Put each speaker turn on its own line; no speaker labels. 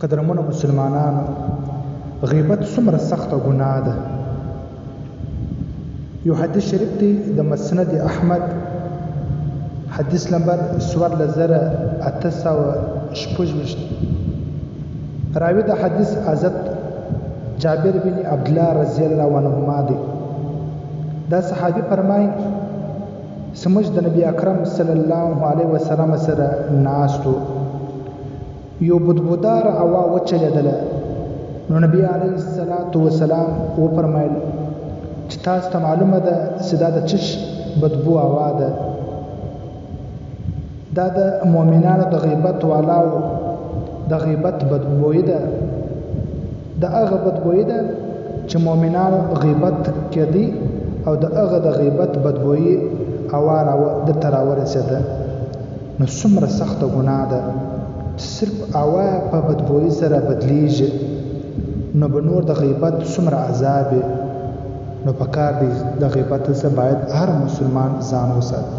قدرمنو مسلمانانو غیبت څومره سخته ګناه ده. یو حدیث شریف دی د مسند احمد حدیث نمبر 14826 راوی د حدیث حضرت جابر بن عبد الله رضی الله عنهما دی. دا صحابي فرمایي سمج د نبی اکرم صلی الله علیه وسلم سره ناستو، یو بدبودار هوا وچلیدله. نو نبی علیه الصلاة والسلام وفرمایل چې تاسو ته معلومه ده چې دا د چش بدبو هوا ده، دا د مؤمنانو د غیبت والاو د غیبت بدبوی ده، د هغه بدبوی ده چې مؤمنانو غیبت کوي او د هغه د غیبت بدبوی هوا د ته راورسېده. نو څومره سخته ګناه ده چې صرف هوا په بدبوی سره بدلیږي، نو به نور د غیبت څومره عذاب. نو پکار دی د غیبت څخه باید هر مسلمان ځان وساتي.